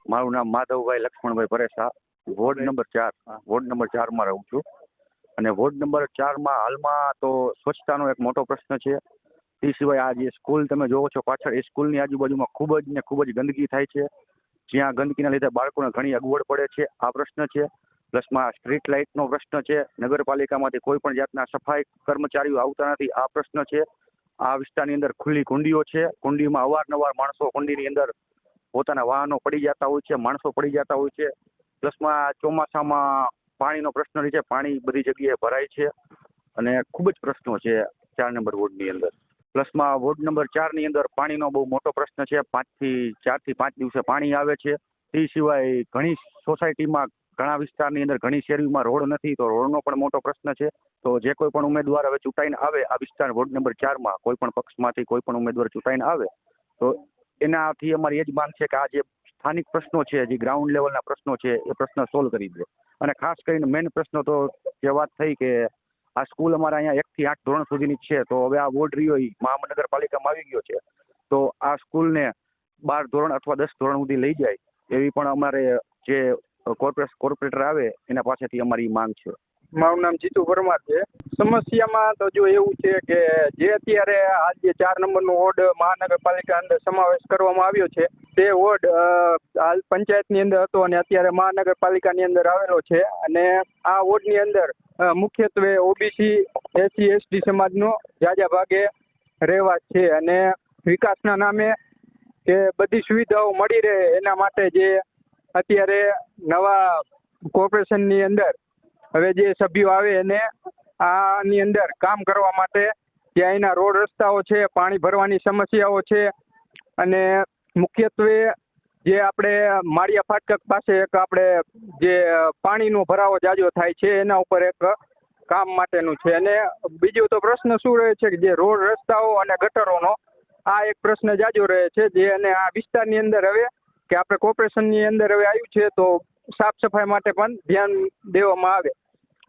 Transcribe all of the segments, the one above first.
મારું નામ Madhavbhai Laxmanbhai Paresha, ward number 4 ward number 4 માં રહું છું. અને વોર્ડ નંબર 4 માં હાલમાં તો સ્વચ્છતાનો એક મોટો પ્રશ્ન છે. તે સિવાય આ જે સ્કૂલ તમે જોવો છો પાછળ, એ સ્કૂલની આજુબાજુમાં ખૂબ જ ગંદકી થાય છે, જ્યાં ગંદકીના લીધે બાળકોને ઘણી અગવડ પડે છે. આ પ્રશ્ન છે. પ્લસમાં સ્ટ્રીટ લાઇટનો પ્રશ્ન છે. નગરપાલિકામાંથી કોઈ પણ જાતના સફાઈ કર્મચારીઓ આવતા નથી. આ પ્રશ્ન છે. આ વિસ્તારની અંદર ખુલ્લી કુંડીઓ છે. કુંડીમાં અવારનવાર માણસો કુંડીની અંદર પોતાના વાહનો પડી જતા હોય છે, માણસો પડી જતા હોય છે. પ્લસમાં ચોમાસામાં પાણીનો પ્રશ્ન રહે છે. પાણી બધી જગ્યાએ ભરાય છે અને ખૂબ જ પ્રશ્નો છે 4 નંબર વોર્ડની અંદર. પ્લસમાં વોર્ડ નંબર 4ની અંદર પાણીનો બહુ મોટો પ્રશ્ન છે. 4 થી 5 દિવસે પાણી આવે છે. તે સિવાય ઘણી સોસાયટીમાં, ઘણા વિસ્તારની અંદર, ઘણી શેરીમાં રોડ નથી, તો રોડનો પણ મોટો પ્રશ્ન છે. તો જે કોઈ પણ ઉમેદવાર હવે ચૂંટાઈને આવે આ વિસ્તાર વોર્ડ નંબર 4માં, કોઈ પણ પક્ષમાંથી કોઈ પણ ઉમેદવાર ચૂંટાઈને આવે તો એનાથી અમારી એ જ માંગ છે કે આ જે સ્થાનિક પ્રશ્નો છે, જે ગ્રાઉન્ડ લેવલના પ્રશ્નો છે, એ પ્રશ્ન સોલ્વ કરી દે. અને ખાસ કરીને મેઇન પ્રશ્ન તો જે વાત થઈ કે આ સ્કૂલ અમારા અહીંયા 1 થી 8 ધોરણ સુધીની જ છે. તો હવે આ વોર્ડ રહ્યો એ મહાનગરપાલિકામાં આવી ગયો છે, તો આ સ્કૂલને 12 ધોરણ અથવા 10 ધોરણ સુધી લઈ જાય એવી પણ અમારે જે કોર્પોરેટર આવે એના પાસેથી અમારી માંગ છે. મારું નામ જીતુ પરમાર છે. સમસ્યામાં તો જો એવું છે કે જે અત્યારે આજે 4 નંબરનો વોર્ડ મહાનગરપાલિકા અંદર સમાવેશ કરવામાં આવ્યો છે, તે વોર્ડ હાલ પંચાયતની અંદર હતો અને અત્યારે મહાનગરપાલિકાની અંદર આવેલો છે. અને આ વોર્ડની અંદર મુખ્યત્વે ઓબીસી, એસસી, એસટી સમાજનો જાજા ભાગે રહેવાસ છે. અને વિકાસના નામે કે બધી સુવિધાઓ મળી રહે એના માટે જે અત્યારે નવા કોર્પોરેશનની અંદર હવે જે સભ્યો આવે એને આની અંદર કામ કરવા માટે જે અહીંના રોડ રસ્તાઓ છે, પાણી ભરવાની સમસ્યાઓ છે, અને મુખ્યત્વે જે આપણે માળિયા ફાટક પાસે એક આપણે જે પાણીનો ભરાવો જાજો થાય છે એના ઉપર એક કામ માટેનું છે. અને બીજો તો પ્રશ્ન શું રહે છે કે જે રોડ રસ્તાઓ અને ગટરોનો આ એક પ્રશ્ન જાજો રહે છે. જે અને આ વિસ્તારની અંદર હવે કે આપણે કોર્પોરેશનની અંદર હવે આવ્યું છે તો સાફ સફાઈ માટે પણ ધ્યાન દેવામાં આવે.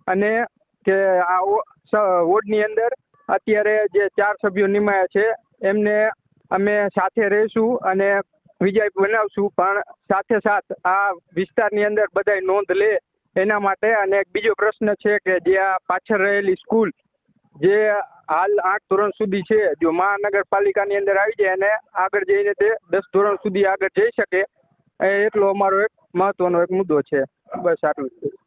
અને કે આ વોર્ડની અંદર અત્યારે જે 4 સભ્યો નિમાયા છે એમને અમે સાથે રહીશું અને વિજય બનાવશું, પણ સાથે સાથ આ વિસ્તારની અંદર બધાય નોંધ લે એના માટે. અને એક બીજો પ્રશ્ન છે કે જે આ પાછળ રહેલી સ્કૂલ જે હાલ 8 ધોરણ સુધી છે, જો મહાનગરપાલિકાની અંદર આવી જાય અને આગળ જઈને તે 10 ધોરણ સુધી આગળ જઈ શકે, એટલો અમારો એક મહત્વનો એક મુદ્દો છે. બસ આટલું જ છે.